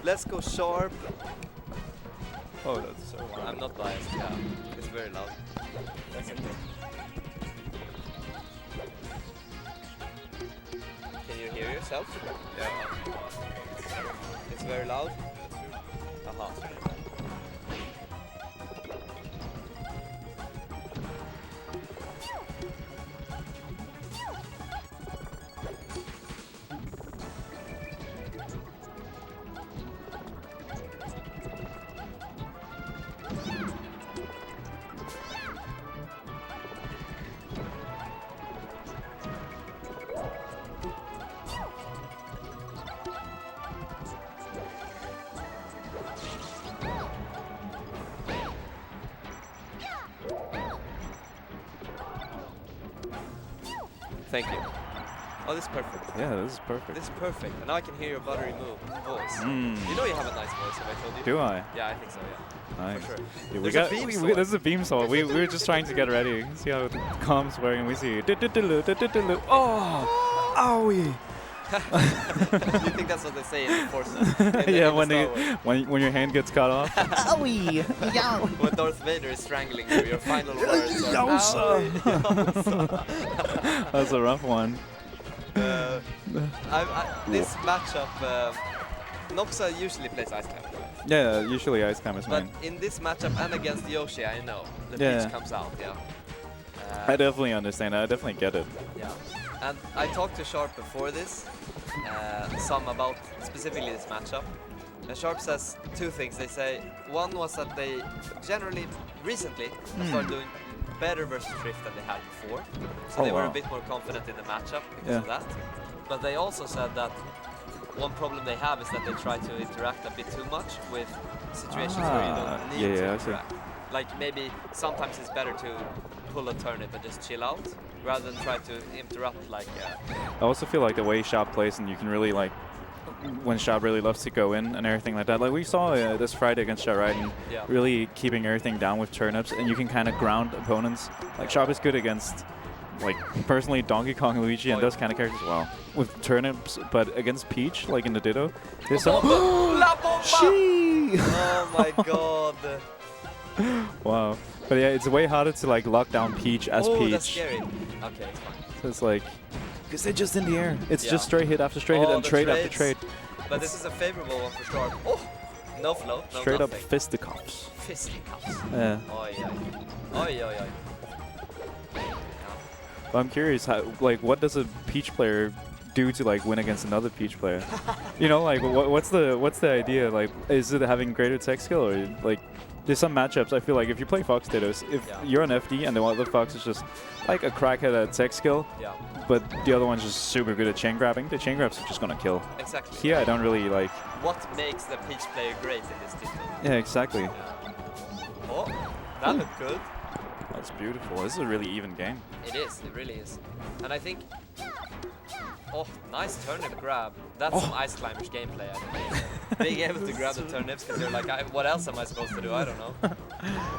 Let's go sharp. Oh, that's so loud. I'm not biased, yeah. It's very loud. That's okay. Can you hear yourself? Yeah. It's very loud? Aha. Thank you. Oh, this is perfect. Yeah, this is perfect. This is perfect. And now I can hear your buttery voice. Mm. You know you have a nice voice, have I told you? Do I? Yeah, I think so, yeah. Nice. For sure. Yeah, There's this is a beam saw. We were just trying to get ready. See how it comes working. We see. Oh! Owie! You think that's what they say in the Forces? Yeah, when your hand gets cut off. Owie! When Darth Vader is strangling you, your final words are Noxxa! Noxxa. That's a rough one. This matchup, Noxxa usually plays Ice Climber. Yeah, usually Ice Climber's But main. in this matchup and against Yoshi, I know the Peach comes out, yeah. I definitely understand. I definitely get it. Yeah. And I talked to Sharp before this, some about specifically this matchup. And Sharp says two things. They say, one was that they generally, recently, have started doing better versus Rift than they had before. So they were a bit more confident in the matchup because of that. But they also said that one problem they have is that they try to interact a bit too much with situations where you don't need to interact. Like maybe sometimes it's better to pull a turnip and just chill out rather than try to interrupt like... I also feel like the way Shop plays, and you can really like, when Shop really loves to go in and everything like that. Like we saw this Friday against Sharaiden, really keeping everything down with turnips, and you can kind of ground opponents. Like Shop is good against, like personally, Donkey Kong, Luigi, and those kind of characters. Wow, with turnips, but against Peach, like in the Ditto, there's some. Oh my god! Wow, but yeah, it's way harder to like lock down Peach as Peach. Oh, that's scary. Okay, it's fine. So it's like, because they're just in the air. It's just straight hit after straight hit and trade after trade. But this is a favorable one for Sharp. Oh, no float, no straight nothing. up fisticuffs. Fisticuffs. Yeah. Oi, oi, oi, oi, oi. But I'm curious, how, like, what does a Peach player do to like win against another Peach player? You know, like, what's the idea? Like, is it having greater tech skill, or like, there's some matchups I feel like if you play Fox Dittos, if you're on FD and the other Fox is just like a crackhead at tech skill, but the other one's just super good at chain grabbing, the chain grabs are just gonna kill. Exactly. Here I don't really like. What makes the Peach player great in this Ditto? Yeah, exactly. Oh, that looked good. That's beautiful. This is a really even game. It is. It really is. And I think... Oh, nice turnip grab. That's some Ice Climbers gameplay, I think. Being able to grab the turnips because you're like, what else am I supposed to do? I don't know.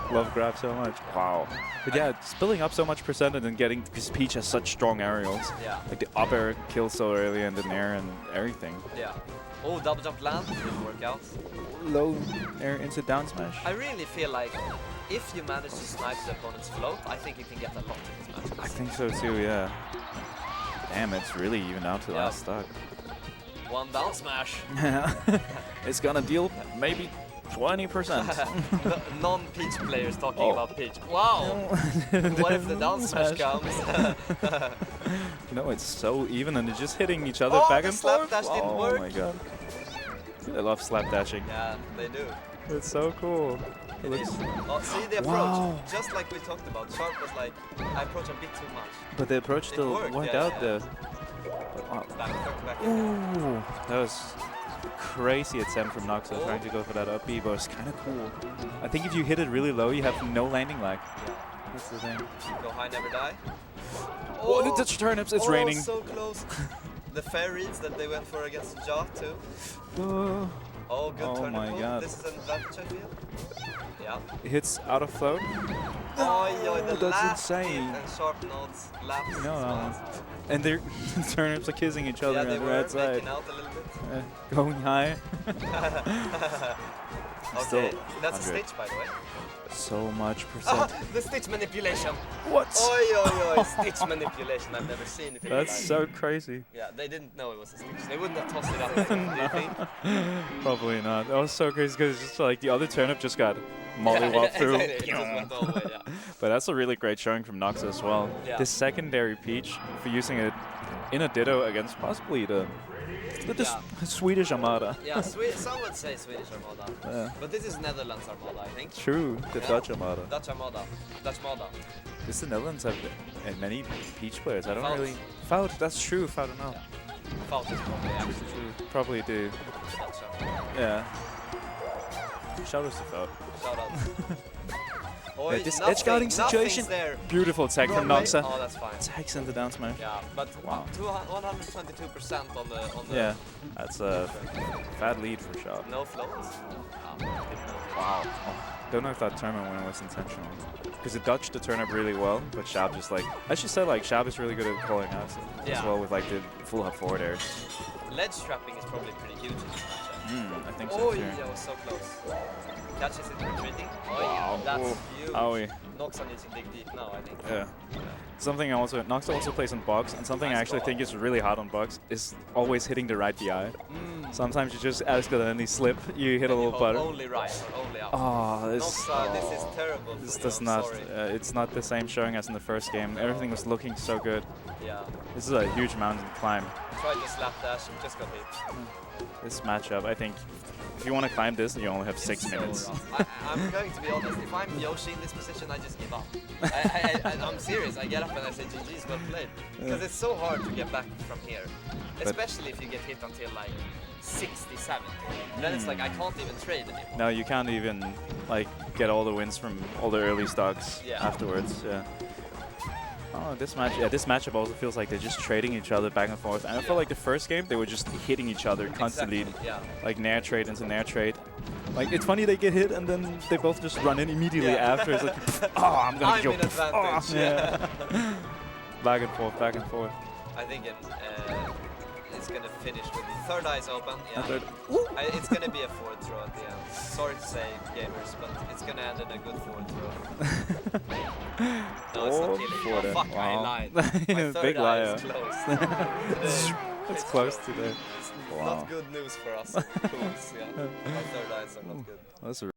Love grab so much. Wow. But yeah, it's building up so much percent and then getting, because Peach has such strong aerials. Yeah. Like the up air kills so early and the nair and everything. Yeah. Oh, double jump land didn't work out. Low air into down smash. I really feel like if you manage to snipe the opponent's float, I think you can get a lot in this match. I think so too, yeah. Damn, it's really even out to the last stock. One down smash. It's gonna deal maybe 20%. Non-Peach players talking about Peach. Wow! What if the down smash comes? No, it's so even and they're just hitting each other back and forth. Slapdash didn't work. Oh my god. I love slapdashing. Yeah, they do. It's so cool. It is. Oh, see the approach, just like we talked about. Sharp was like, I approach a bit too much. But the approach still worked out there. Back. Ooh, that was crazy attempt from Noxxa trying to go for that up B, but it's kind of cool. I think if you hit it really low, you have no landing lag. Yeah. That's the thing. Go high, never die. Oh, it's turnips, it's raining. So close. The fair reads that they went for against Ja too. Oh, good turnip. My god. This is an advantage, I feel. Yeah. Hits out of float. Oh, the that's lap insane. And sharp notes, laps. No, and they're turnips are kissing each other Yeah, on they the were right side. making out a little bit. Going high. Okay, Still that's a 100. stitch, by the way. So much percent. The stitch manipulation. What? Oi, stitch manipulation. I've never seen it in That's my life. so crazy. Yeah, they didn't know it was a stitch. They wouldn't have tossed it up, do you think? Probably not. That was so crazy because just like the other turnip just got mollywopped through. It just went all the way, yeah. But that's a really great showing from Noxxa as well. Yeah. The secondary Peach for using it in a Ditto against possibly the Swedish Armada. Yeah, some would say Swedish Armada. But this is Netherlands Armada, I think. True, the Dutch Armada. Dutch Armada. Dutch Mada. Does the Netherlands have many Peach players? I don't Fout. really... Fout, that's true. Fout, I don't know. Yeah. Fout is probably actually true. Probably do. Dutch Armada. Yeah. Shout out to Fout. Shout out. Yeah, this edge guarding situation. There. Beautiful tech from Broadway. Noxxa. Oh, that's fine. Tags into down smash. Yeah, but Wow. 122% on the. Yeah, that's a bad lead for Shab. No floats. Wow. Don't know if that tournament winner was intentional. Because it dodged the turnip really well, but Shab just like... As you said, like, Shab is really good at calling out as well with like the full up forward airs. Ledge trapping is probably pretty huge in this matchup. I think so Oh, too. yeah, was so close. Catches it retreating. Oh, Wow. yeah, that's Ooh. huge. Owie. Noxxa needs to dig deep now, I think. Yeah. Something also, Noxxa also plays on box, and something I Nice actually ball. think is really hard on box is always hitting the right DI. Sometimes you just accidentally slip, you hit a little butter. Only right or only up. Oh, this is terrible. This for you, does I'm not. sorry. It's not the same showing as in the first game. Everything was looking so good. Yeah. This is a huge mountain to climb. Tried to slap dash, just got hit. This matchup, I think, if you want to climb this, you only have 6 So minutes. rough. I'm going to be honest. If I'm Yoshi in this position, I just give up. I'm serious. I get up and I say GG's, well played. Because it's so hard to get back from here, especially if you get hit until like 60, 70. Then it's like I can't even trade anymore. No, you can't even like get all the wins from all the early stocks afterwards. Yeah. Oh, this matchup also feels like they're just trading each other back and forth. And I feel like the first game they were just hitting each other constantly, like nair trade into nair trade. Like it's funny they get hit and then they both just run in immediately after. It's like, oh, I'm gonna I'm in advantage. yeah. Back and forth, back and forth. I think it's gonna finish with third eyes open. Yeah. It's gonna be a forward throw at the end. Sorry to say, gamers, but it's gonna end in a good forward throw. No, it's not killing. Oh, fuck, I lied. My third Big eye liar. is closed. It's close today. It's not good news for us. Fools, yeah. My third eyes are not good. That's